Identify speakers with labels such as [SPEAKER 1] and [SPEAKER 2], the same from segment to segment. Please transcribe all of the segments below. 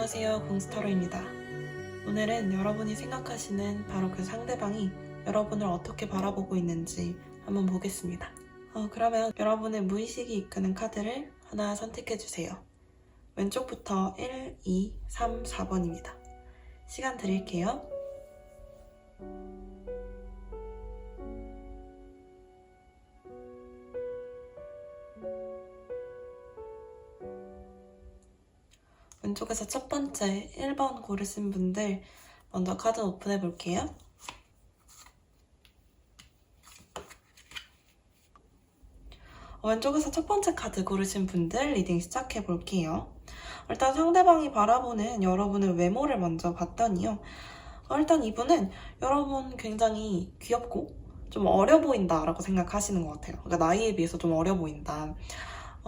[SPEAKER 1] 안녕하세요, 공스타로입니다. 오늘은 여러분이 생각하시는 바로 그 상대방이 여러분을 어떻게 바라보고 있는지 한번 보겠습니다. 그러면 여러분의 무의식이 이끄는 카드를 하나 선택해주세요. 왼쪽부터 1, 2, 3, 4번입니다. 시간 드릴게요. 왼쪽에서 첫 번째 1번 고르신 분들 먼저 카드 오픈해 볼게요. 왼쪽에서 첫 번째 카드 고르신 분들 리딩 시작해 볼게요. 일단 상대방이 바라보는 여러분의 외모를 먼저 봤더니요. 일단 이분은 여러분 굉장히 귀엽고 좀 어려 보인다라고 생각하시는 것 같아요. 그러니까 나이에 비해서 좀 어려 보인다.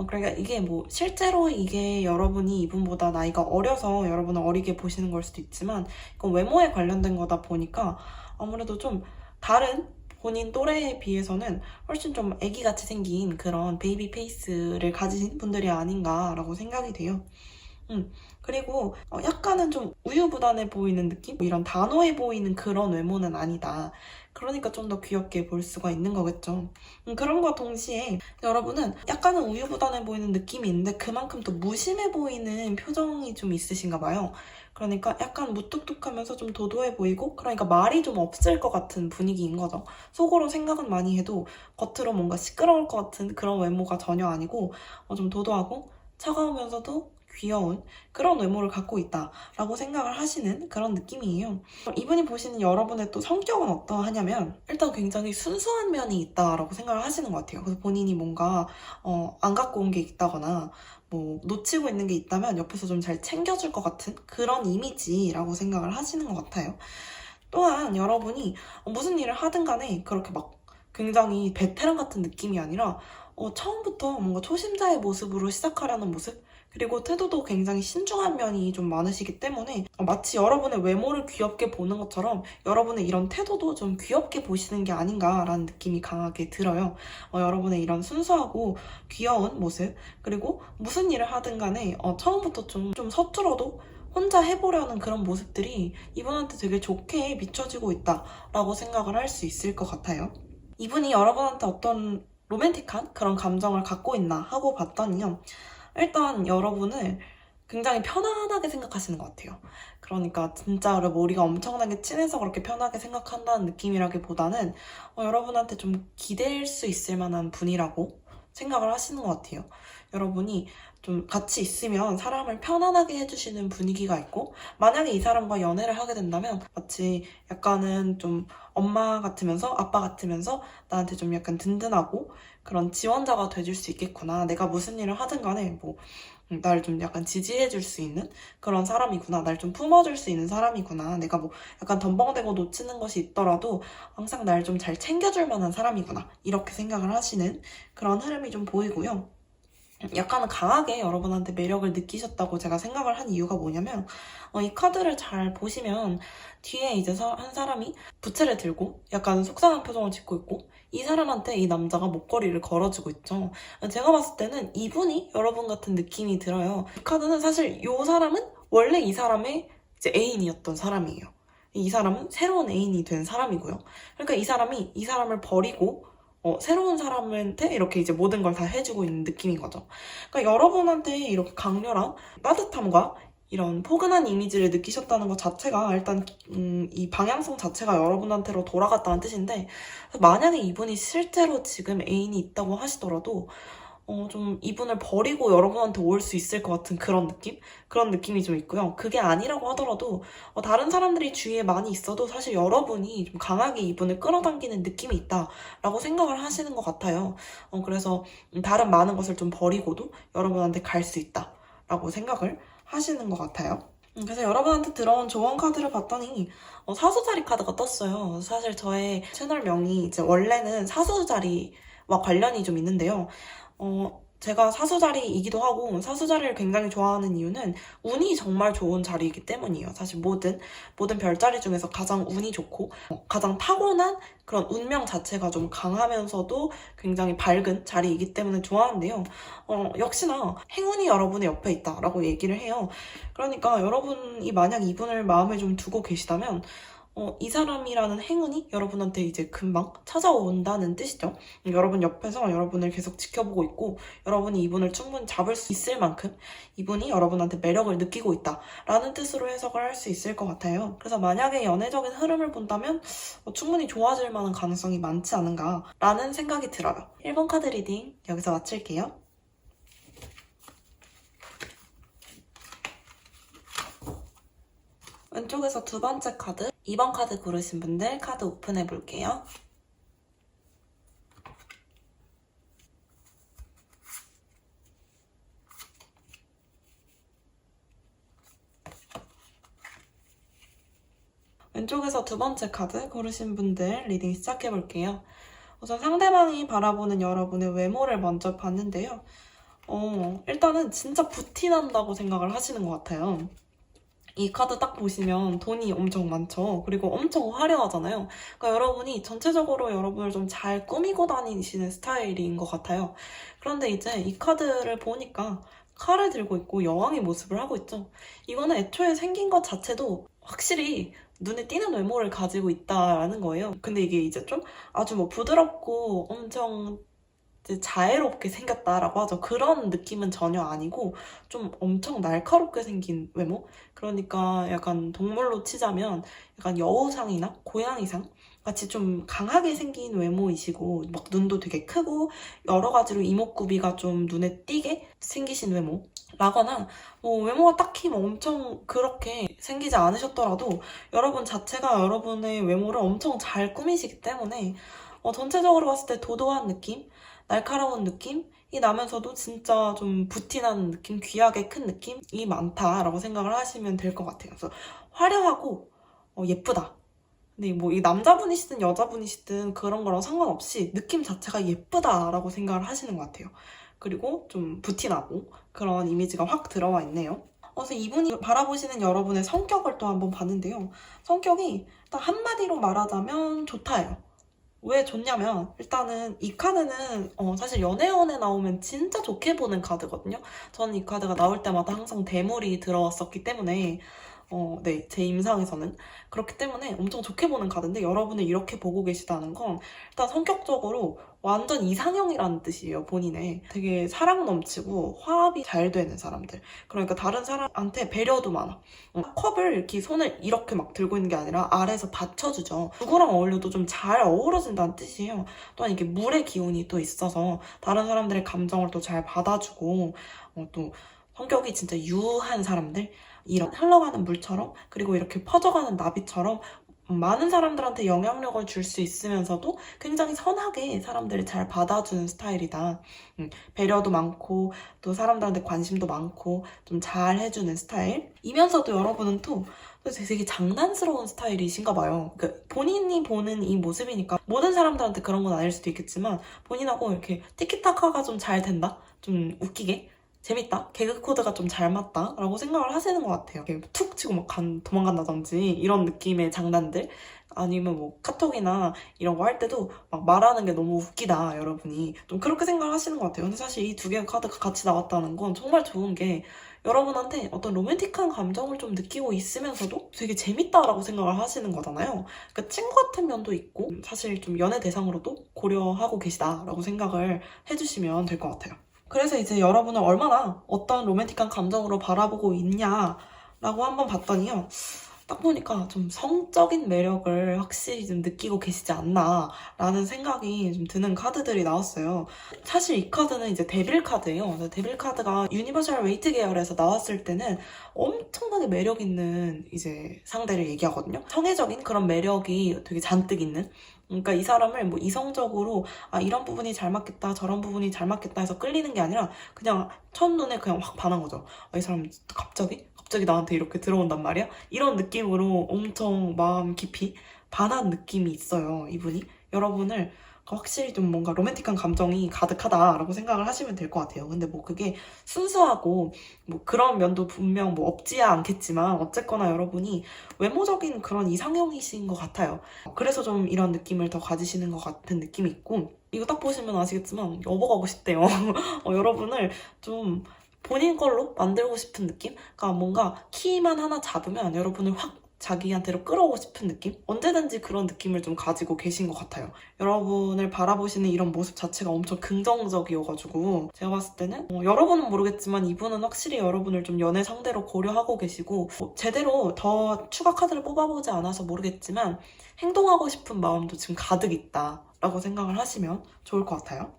[SPEAKER 1] 그러니까 이게 뭐 실제로 이게 여러분이 이분보다 나이가 어려서 여러분을 어리게 보시는 걸 수도 있지만 이건 외모에 관련된 거다 보니까 아무래도 좀 다른 본인 또래에 비해서는 훨씬 좀 애기같이 생긴 그런 베이비 페이스를 가지신 분들이 아닌가라고 생각이 돼요. 그리고 약간은 좀 우유부단해 보이는 느낌? 이런 단호해 보이는 그런 외모는 아니다. 그러니까 좀 더 귀엽게 볼 수가 있는 거겠죠. 그런과 동시에 여러분은 약간은 우유부단해 보이는 느낌이 있는데 그만큼 또 무심해 보이는 표정이 좀 있으신가 봐요. 그러니까 약간 무뚝뚝하면서 좀 도도해 보이고 그러니까 말이 좀 없을 것 같은 분위기인 거죠. 속으로 생각은 많이 해도 겉으로 뭔가 시끄러울 것 같은 그런 외모가 전혀 아니고 좀 도도하고 차가우면서도 귀여운 그런 외모를 갖고 있다라고 생각을 하시는 그런 느낌이에요. 이분이 보시는 여러분의 또 성격은 어떠하냐면 일단 굉장히 순수한 면이 있다라고 생각을 하시는 것 같아요. 그래서 본인이 뭔가 안 갖고 온 게 있다거나 뭐 놓치고 있는 게 있다면 옆에서 좀 잘 챙겨줄 것 같은 그런 이미지라고 생각을 하시는 것 같아요. 또한 여러분이 무슨 일을 하든 간에 그렇게 막 굉장히 베테랑 같은 느낌이 아니라 처음부터 뭔가 초심자의 모습으로 시작하려는 모습? 그리고 태도도 굉장히 신중한 면이 좀 많으시기 때문에 마치 여러분의 외모를 귀엽게 보는 것처럼 여러분의 이런 태도도 좀 귀엽게 보시는 게 아닌가라는 느낌이 강하게 들어요. 여러분의 이런 순수하고 귀여운 모습 그리고 무슨 일을 하든 간에 처음부터 좀 서툴어도 혼자 해보려는 그런 모습들이 이분한테 되게 좋게 비춰지고 있다라고 생각을 할 수 있을 것 같아요. 이분이 여러분한테 어떤 로맨틱한 그런 감정을 갖고 있나 하고 봤더니요. 일단 여러분을 굉장히 편안하게 생각하시는 것 같아요. 그러니까 진짜로 머리가 엄청나게 친해서 그렇게 편하게 생각한다는 느낌이라기보다는 여러분한테 좀 기댈 수 있을 만한 분이라고 생각을 하시는 것 같아요. 여러분이 좀 같이 있으면 사람을 편안하게 해주시는 분위기가 있고 만약에 이 사람과 연애를 하게 된다면 마치 약간은 좀 엄마 같으면서 아빠 같으면서 나한테 좀 약간 든든하고 그런 지원자가 돼줄 수 있겠구나. 내가 무슨 일을 하든 간에 뭐 날 좀 약간 지지해줄 수 있는 그런 사람이구나. 날 좀 품어줄 수 있는 사람이구나. 내가 뭐 약간 덤벙대고 놓치는 것이 있더라도 항상 날 좀 잘 챙겨줄 만한 사람이구나. 이렇게 생각을 하시는 그런 흐름이 좀 보이고요. 약간은 강하게 여러분한테 매력을 느끼셨다고 제가 생각을 한 이유가 뭐냐면 이 카드를 잘 보시면 뒤에 이제 한 사람이 부채를 들고 약간 속상한 표정을 짓고 있고 이 사람한테 이 남자가 목걸이를 걸어주고 있죠. 제가 봤을 때는 이분이 여러분 같은 느낌이 들어요. 이 카드는 사실 이 사람은 원래 이 사람의 이제 애인이었던 사람이에요. 이 사람은 새로운 애인이 된 사람이고요. 그러니까 이 사람이 이 사람을 버리고 새로운 사람한테 이렇게 이제 모든 걸 다 해주고 있는 느낌인 거죠. 그러니까 여러분한테 이렇게 강렬한 따뜻함과 이런 포근한 이미지를 느끼셨다는 것 자체가 일단 이 방향성 자체가 여러분한테로 돌아갔다는 뜻인데 만약에 이분이 실제로 지금 애인이 있다고 하시더라도 좀 이분을 버리고 여러분한테 올 수 있을 것 같은 그런 느낌? 그런 느낌이 좀 있고요. 그게 아니라고 하더라도 다른 사람들이 주위에 많이 있어도 사실 여러분이 좀 강하게 이분을 끌어당기는 느낌이 있다라고 생각을 하시는 것 같아요. 그래서 다른 많은 것을 좀 버리고도 여러분한테 갈 수 있다라고 생각을 하시는 것 같아요. 그래서 여러분한테 들어온 조언 카드를 봤더니 사수자리 카드가 떴어요. 사실 저의 채널명이 이제 원래는 사수자리와 관련이 좀 있는데요. 제가 사수자리이기도 하고 사수자리를 굉장히 좋아하는 이유는 운이 정말 좋은 자리이기 때문이에요. 사실 모든 별자리 중에서 가장 운이 좋고 가장 타고난 그런 운명 자체가 좀 강하면서도 굉장히 밝은 자리이기 때문에 좋아하는데요. 역시나 행운이 여러분의 옆에 있다라고 얘기를 해요. 그러니까 여러분이 만약 이분을 마음에 좀 두고 계시다면 이 사람이라는 행운이 여러분한테 이제 금방 찾아온다는 뜻이죠. 여러분 옆에서 여러분을 계속 지켜보고 있고 여러분이 이분을 충분히 잡을 수 있을 만큼 이분이 여러분한테 매력을 느끼고 있다라는 뜻으로 해석을 할 수 있을 것 같아요. 그래서 만약에 연애적인 흐름을 본다면 충분히 좋아질 만한 가능성이 많지 않은가라는 생각이 들어요. 1번 카드 리딩 여기서 마칠게요. 왼쪽에서 두 번째 카드, 2번 카드 고르신 분들 카드 오픈해 볼게요. 왼쪽에서 두 번째 카드 고르신 분들 리딩 시작해 볼게요. 우선 상대방이 바라보는 여러분의 외모를 먼저 봤는데요. 일단은 진짜 부티난다고 생각을 하시는 것 같아요. 이 카드 딱 보시면 돈이 엄청 많죠. 그리고 엄청 화려하잖아요. 그러니까 여러분이 전체적으로 여러분을 좀 잘 꾸미고 다니시는 스타일인 것 같아요. 그런데 이제 이 카드를 보니까 칼을 들고 있고 여왕의 모습을 하고 있죠. 이거는 애초에 생긴 것 자체도 확실히 눈에 띄는 외모를 가지고 있다라는 거예요. 근데 이게 이제 좀 아주 뭐 부드럽고 엄청 이제 자애롭게 생겼다라고 하죠. 그런 느낌은 전혀 아니고 좀 엄청 날카롭게 생긴 외모? 그러니까 약간 동물로 치자면 약간 여우상이나 고양이상 같이 좀 강하게 생긴 외모이시고 막 눈도 되게 크고 여러 가지로 이목구비가 좀 눈에 띄게 생기신 외모. 라거나 뭐 외모가 딱히 뭐 엄청 그렇게 생기지 않으셨더라도 여러분 자체가 여러분의 외모를 엄청 잘 꾸미시기 때문에 전체적으로 봤을 때 도도한 느낌? 날카로운 느낌이 나면서도 진짜 좀 부티나는 느낌, 귀하게 큰 느낌이 많다라고 생각을 하시면 될 것 같아요. 그래서 화려하고 예쁘다. 근데 뭐 이 남자분이시든 여자분이시든 그런 거랑 상관없이 느낌 자체가 예쁘다라고 생각을 하시는 것 같아요. 그리고 좀 부티나고 그런 이미지가 확 들어와 있네요. 그래서 이분이 바라보시는 여러분의 성격을 또 한번 봤는데요. 성격이 일단 한마디로 말하자면 좋다예요. 왜 좋냐면 일단은 이 카드는 사실 연애운에 나오면 진짜 좋게 보는 카드거든요. 저는 이 카드가 나올 때마다 항상 대물이 들어왔었기 때문에 네, 제 임상에서는 그렇기 때문에 엄청 좋게 보는 카드인데 여러분을 이렇게 보고 계시다는 건 일단 성격적으로 완전 이상형이라는 뜻이에요, 본인의. 되게 사랑 넘치고 화합이 잘 되는 사람들. 그러니까 다른 사람한테 배려도 많아. 컵을 이렇게 손을 이렇게 막 들고 있는 게 아니라 아래에서 받쳐주죠. 누구랑 어울려도 좀 잘 어우러진다는 뜻이에요. 또한 이게 물의 기운이 또 있어서 다른 사람들의 감정을 또 잘 받아주고 또 성격이 진짜 유한 사람들 이런 흘러가는 물처럼 그리고 이렇게 퍼져가는 나비처럼 많은 사람들한테 영향력을 줄 수 있으면서도 굉장히 선하게 사람들을 잘 받아주는 스타일이다. 배려도 많고 또 사람들한테 관심도 많고 좀 잘 해주는 스타일이면서도 여러분은 또 되게 장난스러운 스타일이신가 봐요. 그러니까 본인이 보는 이 모습이니까 모든 사람들한테 그런 건 아닐 수도 있겠지만 본인하고 이렇게 티키타카가 좀 잘 된다? 좀 웃기게? 재밌다? 개그 코드가 좀 잘 맞다? 라고 생각을 하시는 것 같아요. 이렇게 툭 치고 막 도망간다든지 이런 느낌의 장난들 아니면 뭐 카톡이나 이런 거 할 때도 막 말하는 게 너무 웃기다 여러분이 좀 그렇게 생각을 하시는 것 같아요. 근데 사실 이 두 개의 카드가 같이 나왔다는 건 정말 좋은 게 여러분한테 어떤 로맨틱한 감정을 좀 느끼고 있으면서도 되게 재밌다라고 생각을 하시는 거잖아요. 그러니까 친구 같은 면도 있고 사실 좀 연애 대상으로도 고려하고 계시다라고 생각을 해주시면 될 것 같아요. 그래서 이제 여러분은 얼마나 어떤 로맨틱한 감정으로 바라보고 있냐라고 한번 봤더니요. 딱 보니까 좀 성적인 매력을 확실히 좀 느끼고 계시지 않나라는 생각이 좀 드는 카드들이 나왔어요. 사실 이 카드는 이제 데빌 카드예요. 데빌 카드가 유니버셜 웨이트 계열에서 나왔을 때는 엄청나게 매력 있는 이제 상대를 얘기하거든요. 성애적인 그런 매력이 되게 잔뜩 있는. 그러니까 이 사람을 뭐 이성적으로 이런 부분이 잘 맞겠다 저런 부분이 잘 맞겠다 해서 끌리는 게 아니라 그냥 첫눈에 그냥 확 반한 거죠. 이 사람 갑자기 나한테 이렇게 들어온단 말이야? 이런 느낌으로 엄청 마음 깊이 반한 느낌이 있어요, 이분이. 여러분을 확실히 좀 뭔가 로맨틱한 감정이 가득하다라고 생각을 하시면 될 것 같아요. 근데 뭐 그게 순수하고 뭐 그런 면도 분명 뭐 없지야 않겠지만 어쨌거나 여러분이 외모적인 그런 이상형이신 것 같아요. 그래서 좀 이런 느낌을 더 가지시는 것 같은 느낌이 있고, 이거 딱 보시면 아시겠지만 여보가고 싶대요. 여러분을 좀 본인 걸로 만들고 싶은 느낌? 그러니까 뭔가 키만 하나 잡으면 여러분을 확 자기한테로 끌어오고 싶은 느낌? 언제든지 그런 느낌을 좀 가지고 계신 것 같아요. 여러분을 바라보시는 이런 모습 자체가 엄청 긍정적이어가지고 제가 봤을 때는 여러분은 모르겠지만 이분은 확실히 여러분을 좀 연애 상대로 고려하고 계시고, 제대로 더 추가 카드를 뽑아보지 않아서 모르겠지만 행동하고 싶은 마음도 지금 가득 있다 라고 생각을 하시면 좋을 것 같아요.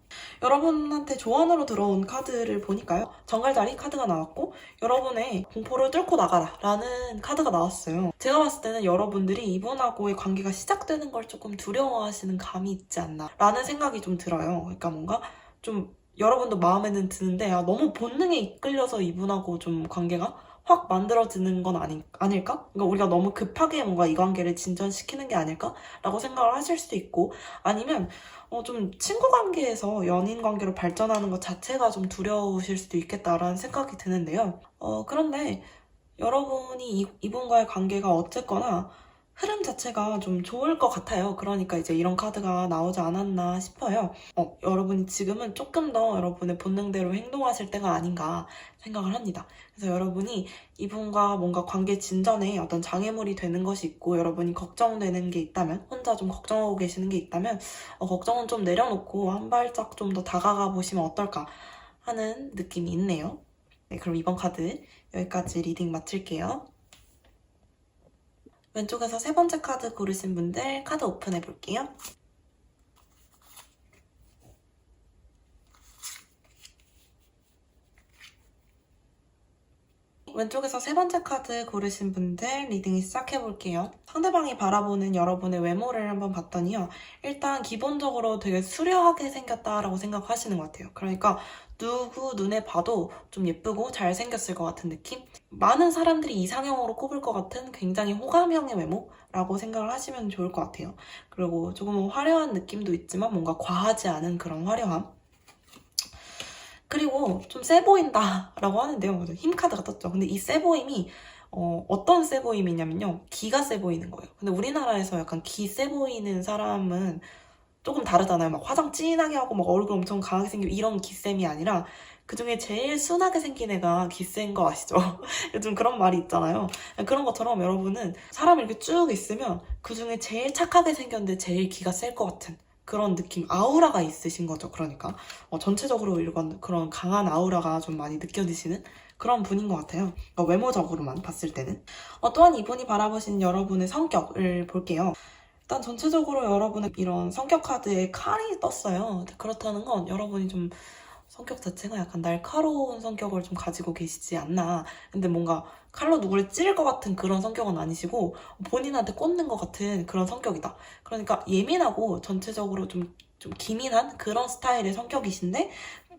[SPEAKER 1] 여러분한테 조언으로 들어온 카드를 보니까요, 정갈자리 카드가 나왔고 여러분의 공포를 뚫고 나가라 라는 카드가 나왔어요. 제가 봤을 때는 여러분들이 이분하고의 관계가 시작되는 걸 조금 두려워하시는 감이 있지 않나 라는 생각이 좀 들어요. 그러니까 뭔가 좀 여러분도 마음에는 드는데 너무 본능에 이끌려서 이분하고 좀 관계가 확 만들어지는 건 아닐까? 그러니까 우리가 너무 급하게 뭔가 이 관계를 진전시키는 게 아닐까? 라고 생각을 하실 수도 있고, 아니면 좀 친구 관계에서 연인 관계로 발전하는 것 자체가 좀 두려우실 수도 있겠다라는 생각이 드는데요. 그런데 여러분이 이분과의 관계가 어쨌거나 흐름 자체가 좀 좋을 것 같아요. 그러니까 이제 이런 카드가 나오지 않았나 싶어요. 여러분이 지금은 조금 더 여러분의 본능대로 행동하실 때가 아닌가 생각을 합니다. 그래서 여러분이 이분과 뭔가 관계 진전에 어떤 장애물이 되는 것이 있고 여러분이 걱정되는 게 있다면, 혼자 좀 걱정하고 계시는 게 있다면 걱정은 좀 내려놓고 한 발짝 좀 더 다가가 보시면 어떨까 하는 느낌이 있네요. 네, 그럼 이번 카드 여기까지 리딩 마칠게요. 왼쪽에서 세 번째 카드 고르신 분들 카드 오픈해 볼게요. 왼쪽에서 세 번째 카드 고르신 분들 리딩 시작해 볼게요. 상대방이 바라보는 여러분의 외모를 한번 봤더니요, 일단 기본적으로 되게 수려하게 생겼다라고 생각하시는 것 같아요. 그러니까 누구 눈에 봐도 좀 예쁘고 잘생겼을 것 같은 느낌? 많은 사람들이 이상형으로 꼽을 것 같은 굉장히 호감형의 외모라고 생각을 하시면 좋을 것 같아요. 그리고 조금 화려한 느낌도 있지만 뭔가 과하지 않은 그런 화려함. 그리고 좀 세 보인다라고 하는데요. 그래서 힘 카드가 떴죠. 근데 이 세 보임이 어떤 세 보임이냐면요, 기가 세 보이는 거예요. 근데 우리나라에서 약간 기 세 보이는 사람은 조금 다르잖아요. 막 화장 진하게 하고 막 얼굴 엄청 강하게 생기고 이런 기쌤이 아니라 그 중에 제일 순하게 생긴 애가 기쌤인 거 아시죠? 요즘 그런 말이 있잖아요. 그런 것처럼 여러분은 사람이 이렇게 쭉 있으면 그 중에 제일 착하게 생겼는데 제일 기가 셀 것 같은 그런 느낌, 아우라가 있으신 거죠. 그러니까 전체적으로 이런 그런 강한 아우라가 좀 많이 느껴지시는 그런 분인 것 같아요. 외모적으로만 봤을 때는. 또한 이분이 바라보시는 여러분의 성격을 볼게요. 일단 전체적으로 여러분의 이런 성격 카드에 칼이 떴어요. 그렇다는 건 여러분이 좀 성격 자체가 약간 날카로운 성격을 좀 가지고 계시지 않나. 근데 뭔가 칼로 누구를 찌를 것 같은 그런 성격은 아니시고 본인한테 꽂는 것 같은 그런 성격이다. 그러니까 예민하고 전체적으로 좀 기민한 그런 스타일의 성격이신데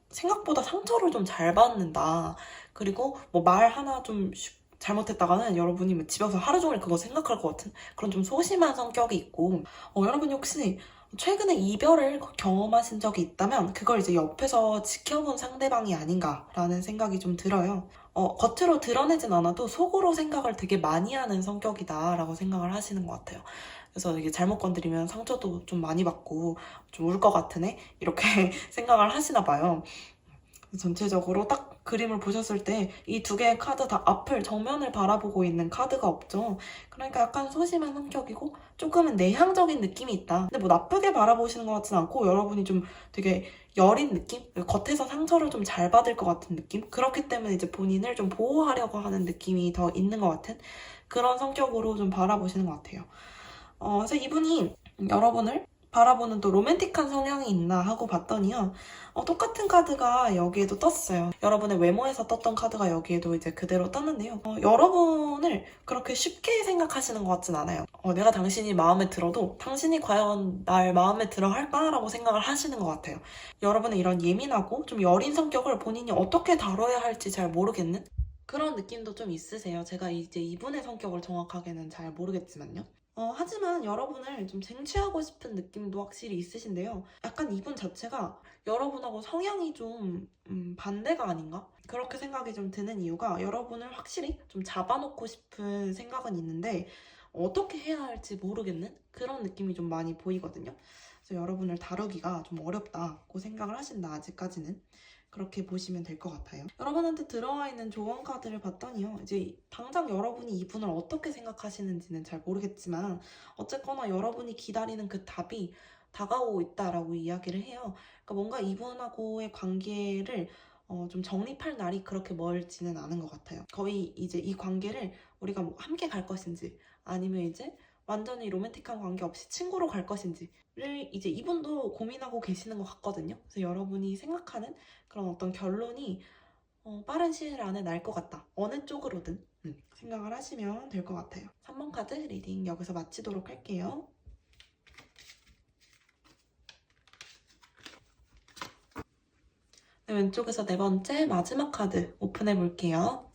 [SPEAKER 1] 생각보다 상처를 좀 잘 받는다. 그리고 뭐 말 하나 좀 잘못했다가는 여러분이 집에서 하루 종일 그거 생각할 것 같은 그런 좀 소심한 성격이 있고, 여러분이 혹시 최근에 이별을 경험하신 적이 있다면 그걸 이제 옆에서 지켜본 상대방이 아닌가라는 생각이 좀 들어요. 겉으로 드러내진 않아도 속으로 생각을 되게 많이 하는 성격이다라고 생각을 하시는 것 같아요. 그래서 이게 잘못 건드리면 상처도 좀 많이 받고 좀 울 것 같은 애? 이렇게 생각을 하시나 봐요. 전체적으로 딱 그림을 보셨을 때 이 두 개의 카드 다 앞을 정면을 바라보고 있는 카드가 없죠. 그러니까 약간 소심한 성격이고 조금은 내향적인 느낌이 있다. 근데 뭐 나쁘게 바라보시는 것 같진 않고 여러분이 좀 되게 여린 느낌? 겉에서 상처를 좀 잘 받을 것 같은 느낌? 그렇기 때문에 이제 본인을 좀 보호하려고 하는 느낌이 더 있는 것 같은 그런 성격으로 좀 바라보시는 것 같아요. 그래서 이분이 여러분을 바라보는 또 로맨틱한 성향이 있나 하고 봤더니요, 똑같은 카드가 여기에도 떴어요. 여러분의 외모에서 떴던 카드가 여기에도 이제 그대로 떴는데요. 여러분을 그렇게 쉽게 생각하시는 것 같진 않아요. 내가 당신이 마음에 들어도 당신이 과연 날 마음에 들어 할까라고 생각을 하시는 것 같아요. 여러분의 이런 예민하고 좀 여린 성격을 본인이 어떻게 다뤄야 할지 잘 모르겠는 그런 느낌도 좀 있으세요. 제가 이제 이분의 성격을 정확하게는 잘 모르겠지만요. 하지만 여러분을 좀 쟁취하고 싶은 느낌도 확실히 있으신데요. 약간 이분 자체가 여러분하고 성향이 좀 반대가 아닌가? 그렇게 생각이 좀 드는 이유가 여러분을 확실히 좀 잡아놓고 싶은 생각은 있는데 어떻게 해야 할지 모르겠는 그런 느낌이 좀 많이 보이거든요. 그래서 여러분을 다루기가 좀 어렵다고 생각을 하신다, 아직까지는. 그렇게 보시면 될 것 같아요. 여러분한테 들어와 있는 조언 카드를 봤더니요. 이제 당장 여러분이 이분을 어떻게 생각하시는지는 잘 모르겠지만 어쨌거나 여러분이 기다리는 그 답이 다가오고 있다라고 이야기를 해요. 그러니까 뭔가 이분하고의 관계를 좀 정립할 날이 그렇게 멀지는 않은 것 같아요. 거의 이제 이 관계를 우리가 뭐 함께 갈 것인지 아니면 이제 완전히 로맨틱한 관계 없이 친구로 갈 것인지를 이제 이분도 고민하고 계시는 것 같거든요. 그래서 여러분이 생각하는 그런 어떤 결론이 빠른 시일 안에 날 것 같다. 어느 쪽으로든 생각을 하시면 될 것 같아요. 3번 카드 리딩 여기서 마치도록 할게요. 네, 왼쪽에서 네 번째 마지막 카드 오픈해 볼게요.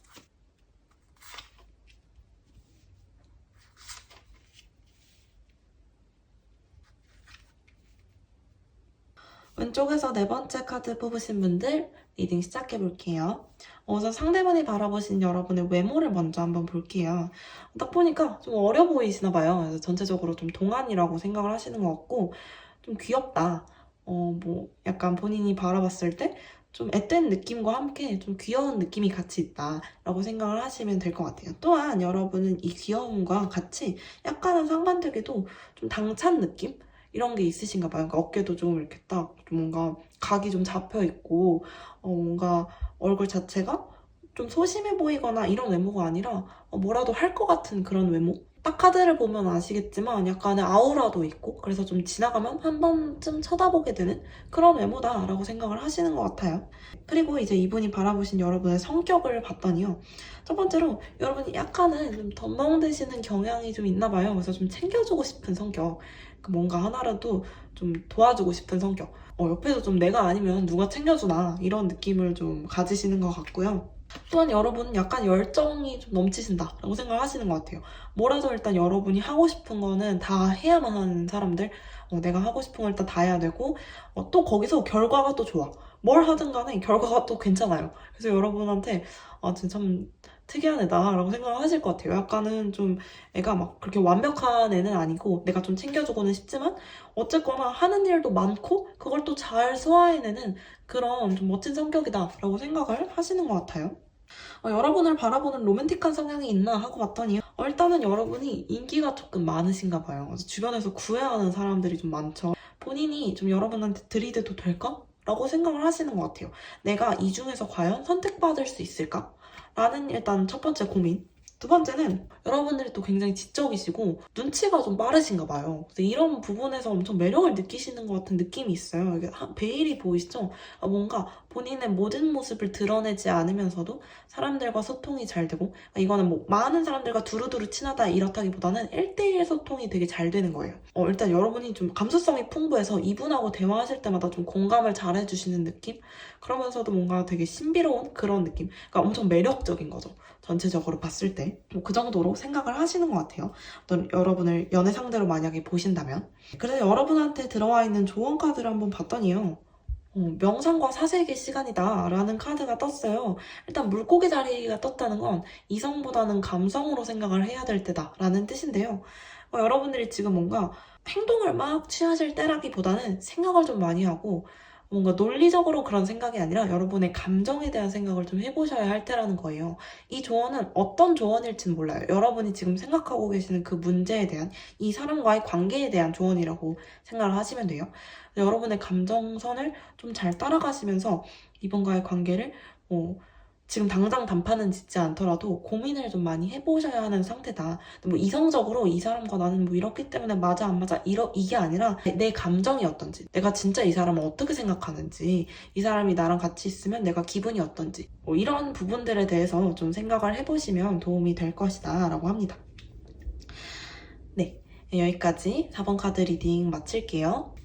[SPEAKER 1] 왼쪽에서 네 번째 카드 뽑으신 분들 리딩 시작해 볼게요. 우선 상대방이 바라보신 여러분의 외모를 먼저 한번 볼게요. 딱 보니까 좀 어려 보이시나 봐요. 그래서 전체적으로 좀 동안이라고 생각을 하시는 것 같고 좀 귀엽다. 뭐 약간 본인이 바라봤을 때 좀 앳된 느낌과 함께 좀 귀여운 느낌이 같이 있다라고 생각을 하시면 될 것 같아요. 또한 여러분은 이 귀여움과 같이 약간은 상반되게도 좀 당찬 느낌? 이런 게 있으신가 봐요. 그러니까 어깨도 좀 이렇게 딱 좀 뭔가 각이 좀 잡혀 있고 뭔가 얼굴 자체가 좀 소심해 보이거나 이런 외모가 아니라 뭐라도 할 것 같은 그런 외모? 딱 카드를 보면 아시겠지만 약간의 아우라도 있고 그래서 좀 지나가면 한 번쯤 쳐다보게 되는 그런 외모다라고 생각을 하시는 것 같아요. 그리고 이제 이분이 바라보신 여러분의 성격을 봤더니요. 첫 번째로 여러분이 약간은 좀 덤벙대시는 경향이 좀 있나 봐요. 그래서 좀 챙겨주고 싶은 성격. 뭔가 하나라도 좀 도와주고 싶은 성격. 옆에서 좀 내가 아니면 누가 챙겨주나 이런 느낌을 좀 가지시는 것 같고요. 또한 여러분은 약간 열정이 좀 넘치신다라고 생각을 하시는 것 같아요. 뭐라도 일단 여러분이 하고 싶은 거는 다 해야만 하는 사람들. 내가 하고 싶은 걸 일단 다 해야 되고 또 거기서 결과가 또 좋아. 뭘 하든 간에 결과가 또 괜찮아요. 그래서 여러분한테 진짜 참 특이한 애다라고 생각을 하실 것 같아요. 약간은 좀 애가 막 그렇게 완벽한 애는 아니고 내가 좀 챙겨주고는 싶지만 어쨌거나 하는 일도 많고 그걸 또 잘 소화해내는 그런 좀 멋진 성격이다라고 생각을 하시는 것 같아요. 여러분을 바라보는 로맨틱한 성향이 있나 하고 봤더니 일단은 여러분이 인기가 조금 많으신가 봐요. 그래서 주변에서 구애하는 사람들이 좀 많죠. 본인이 좀 여러분한테 들이대도 될까? 라고 생각을 하시는 것 같아요. 내가 이 중에서 과연 선택받을 수 있을까? 라는 일단 첫 번째 고민. 두 번째는 여러분들이 또 굉장히 지적이시고 눈치가 좀 빠르신가 봐요. 그래서 이런 부분에서 엄청 매력을 느끼시는 것 같은 느낌이 있어요. 이게 베일이 보이시죠? 뭔가 본인의 모든 모습을 드러내지 않으면서도 사람들과 소통이 잘 되고 이거는 뭐 많은 사람들과 두루두루 친하다 이렇다기보다는 1대1 소통이 되게 잘 되는 거예요. 일단 여러분이 좀 감수성이 풍부해서 이분하고 대화하실 때마다 좀 공감을 잘 해주시는 느낌? 그러면서도 뭔가 되게 신비로운 그런 느낌? 그러니까 엄청 매력적인 거죠. 전체적으로 봤을 때. 뭐 그 정도로 생각을 하시는 것 같아요. 어떤 여러분을 연애 상대로 만약에 보신다면. 그래서 여러분한테 들어와 있는 조언 카드를 한번 봤더니요. 명상과 사색의 시간이다 라는 카드가 떴어요. 일단 물고기 자리가 떴다는 건 이성보다는 감성으로 생각을 해야 될 때다 라는 뜻인데요. 여러분들이 지금 뭔가 행동을 막 취하실 때라기보다는 생각을 좀 많이 하고 뭔가 논리적으로 그런 생각이 아니라 여러분의 감정에 대한 생각을 좀 해보셔야 할 때라는 거예요. 이 조언은 어떤 조언일지는 몰라요. 여러분이 지금 생각하고 계시는 그 문제에 대한 이 사람과의 관계에 대한 조언이라고 생각을 하시면 돼요. 여러분의 감정선을 좀 잘 따라가시면서 이분과의 관계를 지금 당장 단판은 짓지 않더라도 고민을 좀 많이 해보셔야 하는 상태다. 뭐 이성적으로 이 사람과 나는 뭐 이렇기 때문에 맞아 안 맞아 이게 아니라 내 감정이 어떤지, 내가 진짜 이 사람을 어떻게 생각하는지, 이 사람이 나랑 같이 있으면 내가 기분이 어떤지 뭐 이런 부분들에 대해서 좀 생각을 해보시면 도움이 될 것이다 라고 합니다. 네, 여기까지 4번 카드 리딩 마칠게요.